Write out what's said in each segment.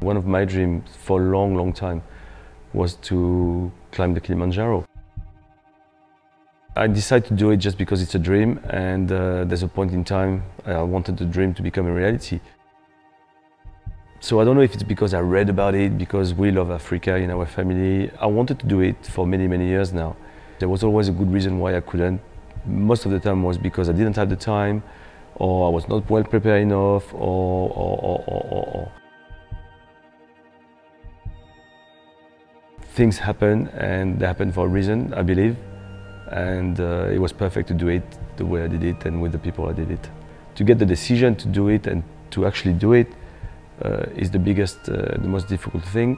One of my dreams for a long, long time was to climb the Kilimanjaro. I decided to do it just because it's a dream, and there's a point in time I wanted the dream to become a reality. So I don't know if it's because I read about it, because we love Africa in our family. I wanted to do it for many, many years now. There was always a good reason why I couldn't. Most of the time was because I didn't have the time, or I was not well prepared enough, or. Things happen, and they happen for a reason, I believe. And it was perfect to do it the way I did it and with the people I did it. To get the decision to do it and to actually do it is the biggest, the most difficult thing.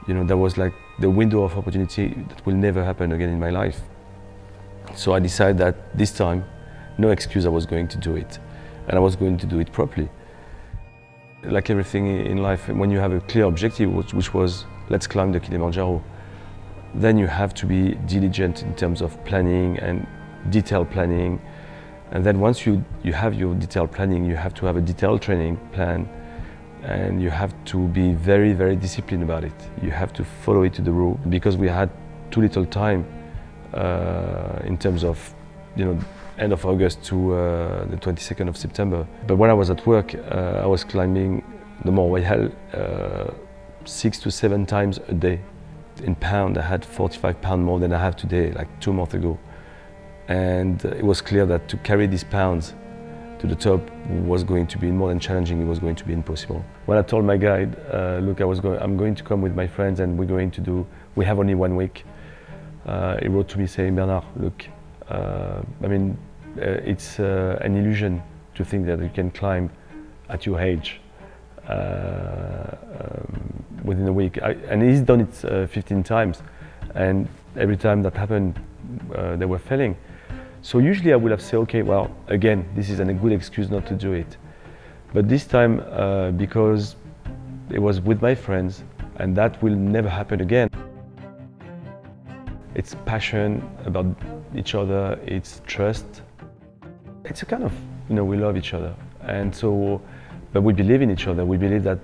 You know, that was like the window of opportunity that will never happen again in my life. So I decided that this time, no excuse, I was going to do it. And I was going to do it properly. Like everything in life, when you have a clear objective, which was, let's climb the Kilimanjaro, then you have to be diligent in terms of planning and detailed planning. And then once you have your detailed planning, you have to have a detailed training plan, and you have to be very, very disciplined about it. You have to follow it to the rule, because we had too little time in terms of, you know, end of August to the 22nd of September. But when I was at work, I was climbing the Mont Royal 6 to 7 times a day. In pound, I had 45 pounds more than I have today, like 2 months ago. And it was clear that to carry these pounds to the top was going to be more than challenging, it was going to be impossible. When I told my guide, look, I'm going to come with my friends and we have only 1 week. He wrote to me saying, Bernard, look, it's an illusion to think that you can climb at your age. Within a week, and he's done it 15 times, and every time that happened, they were failing. So usually I would have said, okay, well, again, this is a good excuse not to do it. But this time, because it was with my friends, and that will never happen again. It's passion about each other, it's trust. It's a kind of, you know, we love each other, and so. But we believe in each other. We believe that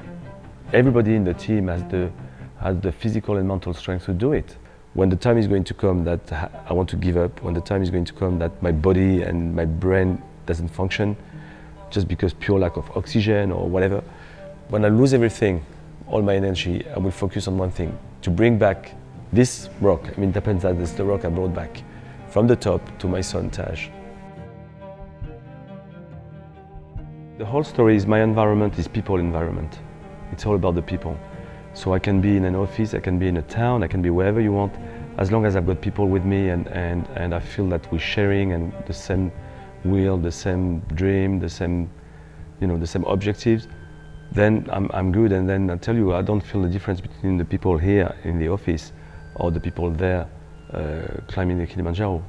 everybody in the team has the physical and mental strength to do it. When the time is going to come that I want to give up, when the time is going to come that my body and my brain doesn't function, just because pure lack of oxygen or whatever, when I lose everything, all my energy, I will focus on one thing, to bring back this rock. I mean, it depends that it's the rock I brought back from the top to my son Taj. The whole story is my environment is people environment. It's all about the people. So I can be in an office, I can be in a town, I can be wherever you want, as long as I've got people with me and I feel that we're sharing and the same will, the same dream, the same, you know, the same objectives, then I'm good. And then I tell you, I don't feel the difference between the people here in the office or the people there climbing the Kilimanjaro.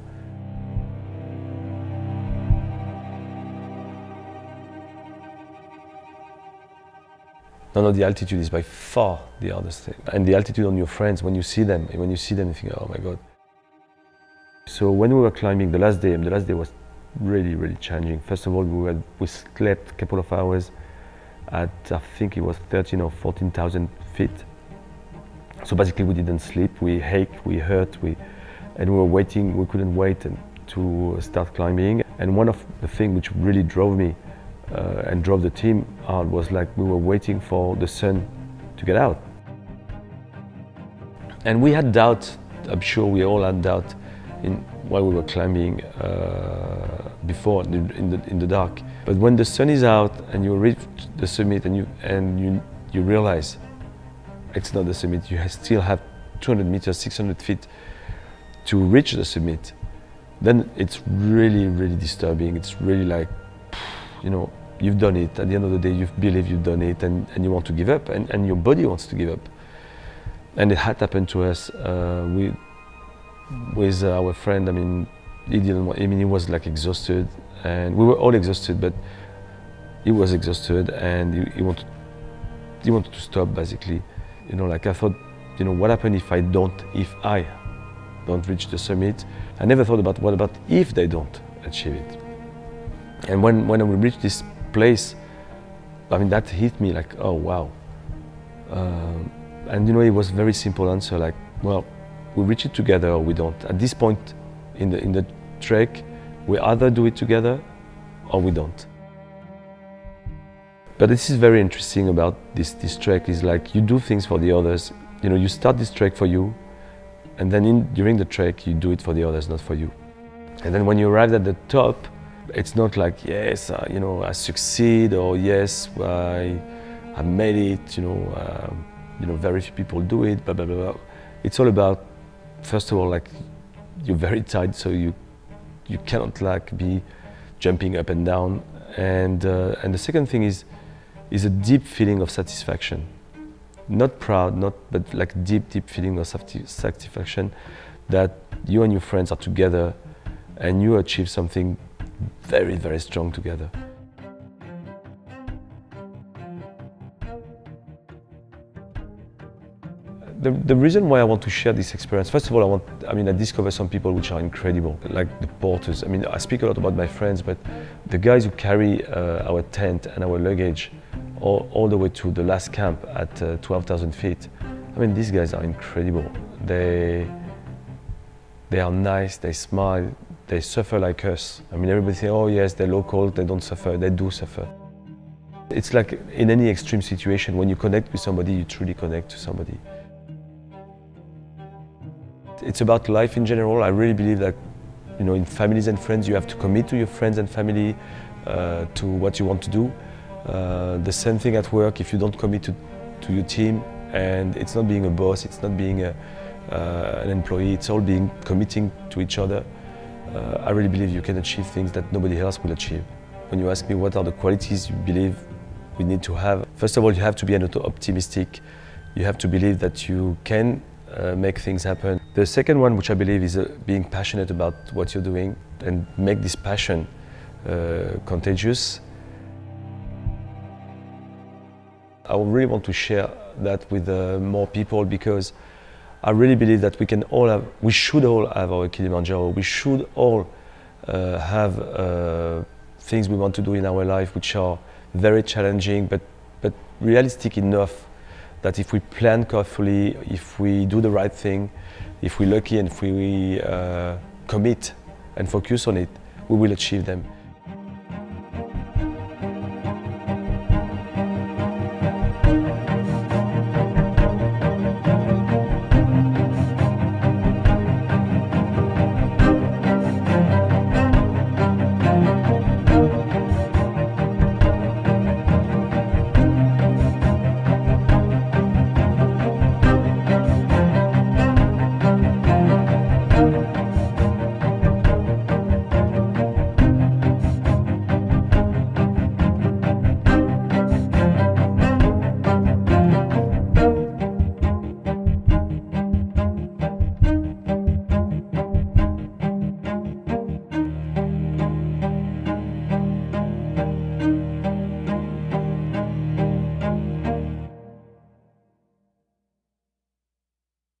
No, the altitude is by far the hardest thing. And the altitude on your friends, when you see them, you think, oh my God. So when we were climbing the last day was really, really challenging. First of all, we slept a couple of hours at, I think it was 13 or 14,000 feet. So basically we didn't sleep, we ached, we hurt, and we were waiting, we couldn't wait to start climbing. And one of the things which really drove me and drove the team hard was like we were waiting for the sun to get out. And we had doubt, I'm sure we all had doubt while we were climbing before in the dark. But when the sun is out and you reach the summit and you realize it's not the summit, you still have 200 meters, 600 feet to reach the summit, then it's really, really disturbing. It's really like, you know, you've done it. At the end of the day, you believe you've done it, and you want to give up, and your body wants to give up. And it had happened to us with our friend. I mean, he was like exhausted, and we were all exhausted, but he was exhausted, and he wanted to stop, basically. You know, like I thought, you know, what happened if I don't reach the summit? I never thought about what about if they don't achieve it. And when we reached this place, I mean, that hit me like, oh wow, And you know, it was a very simple answer, like, well, we reach it together or we don't. At this point in the trek, we either do it together or we don't. But this is very interesting about this trek, is like you do things for the others. You know, you start this trek for you, and then during the trek you do it for the others, not for you. And then when you arrive at the top, it's not like, yes, you know, I succeed, or yes, I made it, you know, very few people do it, blah, blah, blah, blah. It's all about, first of all, like, you're very tight, so you cannot like be jumping up and down. And the second thing is a deep feeling of satisfaction. Not proud, but like deep feeling of satisfaction that you and your friends are together and you achieve something very, very strong together. The reason why I want to share this experience, first of all, I discover some people which are incredible, like the porters. I mean, I speak a lot about my friends, but the guys who carry our tent and our luggage all the way to the last camp at 12,000 feet, I mean, these guys are incredible. They are nice, they smile, they suffer like us. I mean, everybody says, oh yes, they're local, they don't suffer. They do suffer. It's like in any extreme situation, when you connect with somebody, you truly connect to somebody. It's about life in general. I really believe that, you know, in families and friends, you have to commit to your friends and family, to what you want to do. The same thing at work. If you don't commit to your team, and it's not being a boss, it's not being an employee, it's all being committing to each other. I really believe you can achieve things that nobody else will achieve. When you ask me what are the qualities you believe we need to have, first of all, you have to be optimistic. You have to believe that you can make things happen. The second one, which I believe, is being passionate about what you're doing and make this passion contagious. I really want to share that with more people, because I really believe that we should all have our Kilimanjaro. We should all have things we want to do in our life which are very challenging, but realistic enough that if we plan carefully, if we do the right thing, if we're lucky and if we commit and focus on it, we will achieve them.